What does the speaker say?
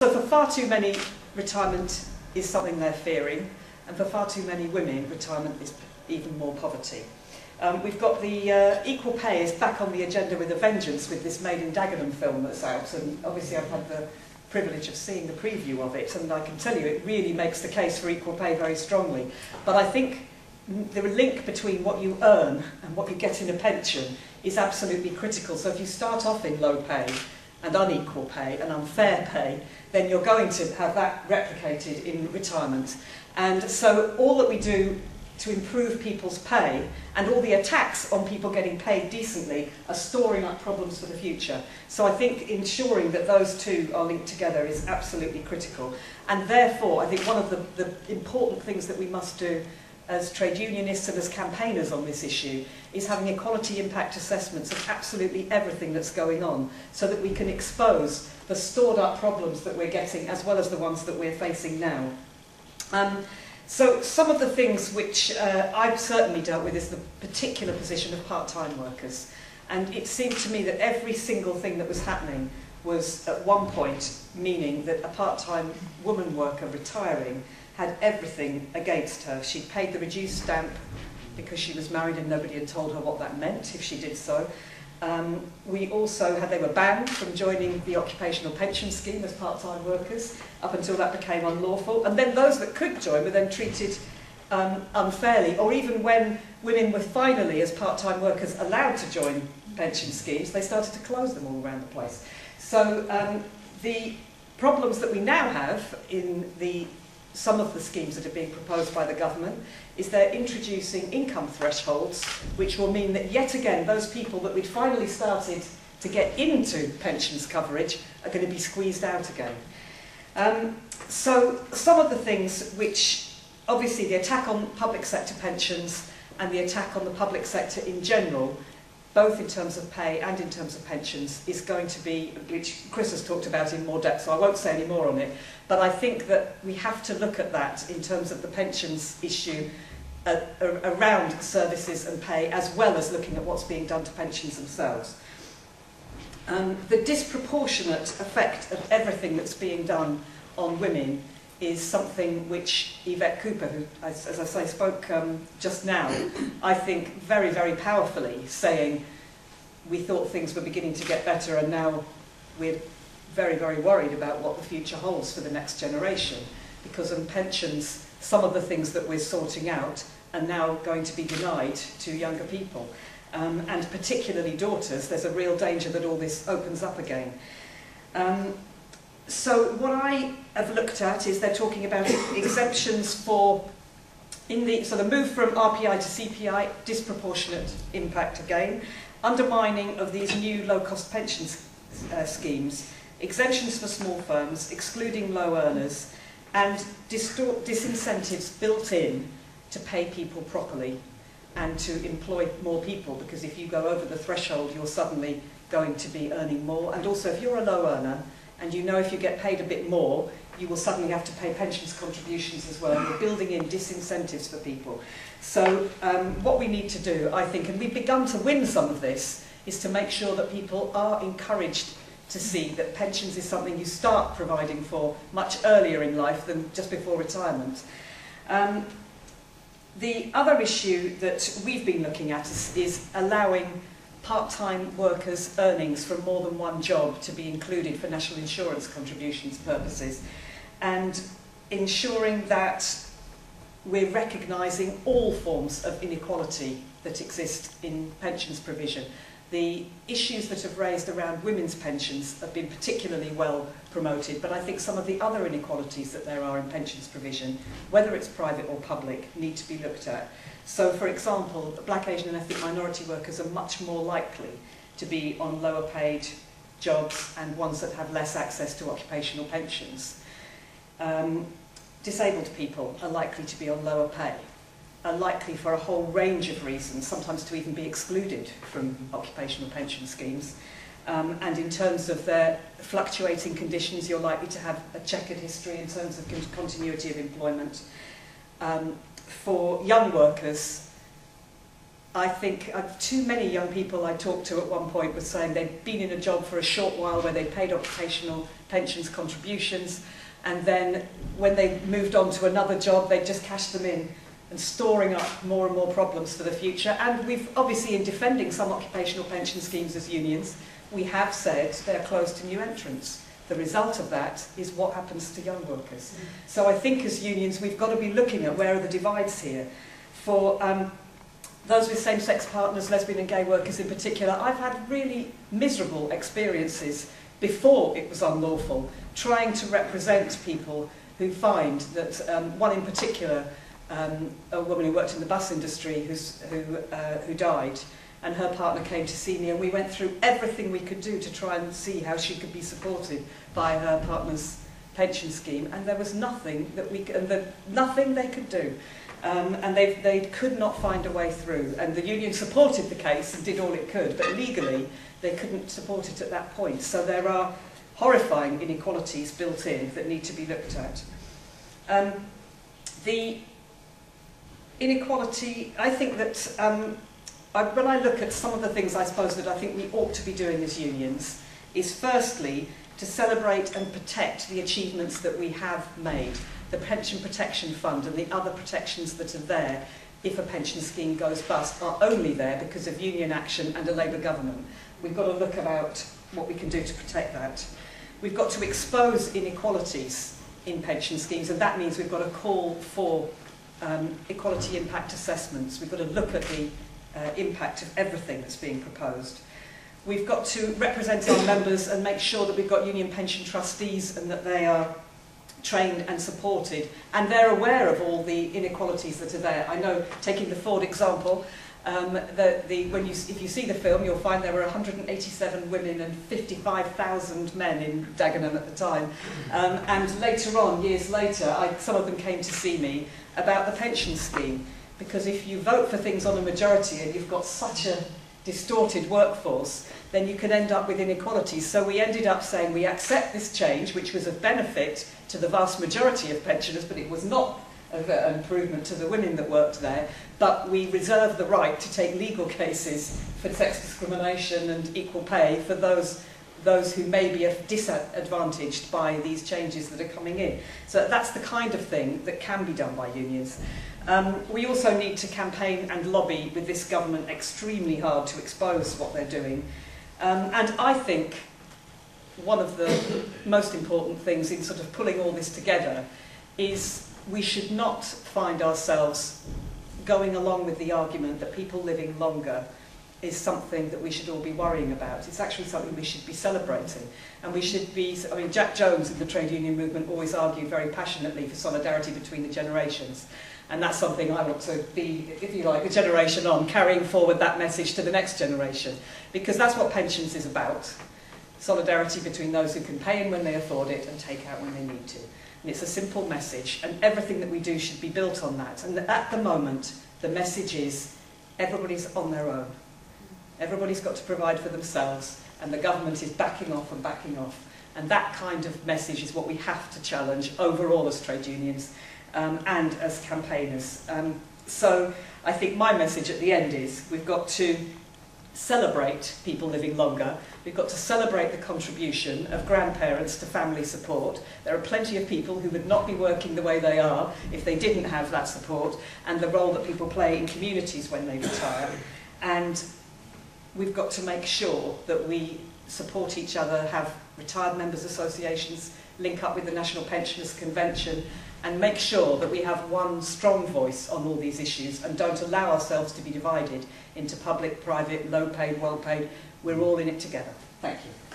So for far too many, retirement is something they're fearing, and for far too many women, retirement is even more poverty. We've got the equal pay is back on the agenda with a vengeance with this Made in Dagenham film that's out, and obviously I've had the privilege of seeing the preview of it, and I can tell you it really makes the case for equal pay very strongly. But I think the link between what you earn and what you get in a pension is absolutely critical. So if you start off in low pay and unequal pay and unfair pay, then you're going to have that replicated in retirement. And so all that we do to improve people's pay and all the attacks on people getting paid decently are storing up problems for the future. So I think ensuring that those two are linked together is absolutely critical. And therefore, I think one of the important things that we must do as trade unionists and as campaigners on this issue is having equality impact assessments of absolutely everything that's going on, so that we can expose the stored up problems that we're getting as well as the ones that we're facing now. So some of the things which I've certainly dealt with is the particular position of part-time workers. And it seemed to me that every single thing that was happening was at one point meaning that a part-time woman worker retiring had everything against her. She'd paid the reduced stamp because she was married and nobody had told her what that meant if she did so. We also had, they were banned from joining the occupational pension scheme as part-time workers up until that became unlawful. And then those that could join were then treated unfairly, or even when women were finally, as part-time workers, allowed to join pension schemes, they started to close them all around the place. So the problems that we now have in some of the schemes that are being proposed by the government is they're introducing income thresholds, which will mean that yet again those people that we'd finally started to get into pensions coverage are going to be squeezed out again. So some of the things which, obviously the attack on public sector pensions and the attack on the public sector in general, both in terms of pay and in terms of pensions, is going to be, which Chris has talked about in more depth, so I won't say any more on it, but I think that we have to look at that in terms of the pensions issue around services and pay, as well as looking at what's being done to pensions themselves. The disproportionate effect of everything that's being done on women is something which Yvette Cooper, who, as I say, spoke just now, I think very, very powerfully, saying we thought things were beginning to get better and now we're very, very worried about what the future holds for the next generation. Because on pensions, some of the things that we're sorting out are now going to be denied to younger people. And particularly daughters, there's a real danger that all this opens up again. So what I have looked at is they're talking about exemptions for, so the move from RPI to CPI, disproportionate impact again, undermining of these new low-cost pension schemes, exemptions for small firms, excluding low earners, and disincentives built in to pay people properly and to employ more people, because if you go over the threshold, you're suddenly going to be earning more. And also, if you're a low earner, and you know if you get paid a bit more, you will suddenly have to pay pensions contributions as well. You're building in disincentives for people. So what we need to do, I think, and we've begun to win some of this, is to make sure that people are encouraged to see that pensions is something you start providing for much earlier in life than just before retirement. The other issue that we've been looking at is allowing part-time workers' earnings from more than one job to be included for national insurance contributions purposes, and ensuring that we're recognising all forms of inequality that exist in pensions provision. The issues that have raised around women's pensions have been particularly well promoted, but I think some of the other inequalities that there are in pensions provision, whether it's private or public, need to be looked at. So, for example, Black, Asian and ethnic minority workers are much more likely to be on lower paid jobs and ones that have less access to occupational pensions. Disabled people are likely to be on lower pay, are likely for a whole range of reasons, sometimes to even be excluded from occupational pension schemes. And in terms of their fluctuating conditions, you're likely to have a checkered history in terms of continuity of employment. For young workers, I think too many young people I talked to at one point were saying they'd been in a job for a short while where they paid occupational pensions contributions, and then when they moved on to another job, they just cashed them in and storing up more and more problems for the future. And we've obviously, in defending some occupational pension schemes as unions, we have said they're closed to new entrants. The result of that is what happens to young workers. So I think as unions, we've got to be looking at where are the divides here. For those with same-sex partners, lesbian and gay workers in particular, I've had really miserable experiences before it was unlawful, trying to represent people who find that, one in particular, a woman who worked in the bus industry who died, and her partner came to see me, and we went through everything we could do to try and see how she could be supported by her partner's pension scheme, and there was nothing that nothing they could do. And they could not find a way through. And the union supported the case and did all it could, but legally they couldn't support it at that point. So there are horrifying inequalities built in that need to be looked at. The inequality, I think that when I look at some of the things I suppose that I think we ought to be doing as unions, is firstly to celebrate and protect the achievements that we have made. The Pension Protection Fund and the other protections that are there if a pension scheme goes bust are only there because of union action and a Labour government. We've got to look about what we can do to protect that. We've got to expose inequalities in pension schemes, and that means we've got to call for equality impact assessments. We've got to look at the impact of everything that's being proposed. We've got to represent our members and make sure that we've got union pension trustees and that they are trained and supported, and they're aware of all the inequalities that are there. I know, taking the Ford example, if you see the film, you'll find there were 187 women and 55,000 men in Dagenham at the time. And later on, years later, some of them came to see me about the pension scheme, because if you vote for things on a majority and you've got such a distorted workforce, then you can end up with inequalities. So we ended up saying we accept this change, which was of benefit to the vast majority of pensioners, but it was not an improvement to the women that worked there, but we reserve the right to take legal cases for sex discrimination and equal pay for those who may be disadvantaged by these changes that are coming in. So that's the kind of thing that can be done by unions. We also need to campaign and lobby with this government extremely hard to expose what they're doing. And I think one of the most important things in sort of pulling all this together is we should not find ourselves going along with the argument that people living longer is something that we should all be worrying about. It's actually something we should be celebrating. And we should be, I mean, Jack Jones in the trade union movement always argued very passionately for solidarity between the generations. And that's something I want to be, if you like, the generation on, carrying forward that message to the next generation. Because that's what pensions is about. Solidarity between those who can pay in when they afford it and take out when they need to. And it's a simple message, and everything that we do should be built on that. And at the moment, the message is everybody's on their own. Everybody's got to provide for themselves, and the government is backing off and backing off. And that kind of message is what we have to challenge overall as trade unions and as campaigners. So I think my message at the end is we've got to celebrate people living longer. We've got to celebrate the contribution of grandparents to family support. There are plenty of people who would not be working the way they are if they didn't have that support, and the role that people play in communities when they retire. And we've got to make sure that we support each other, have retired members associations, link up with the National Pensioners Convention, and make sure that we have one strong voice on all these issues and don't allow ourselves to be divided into public, private, low paid, well paid. We're all in it together. Thank you.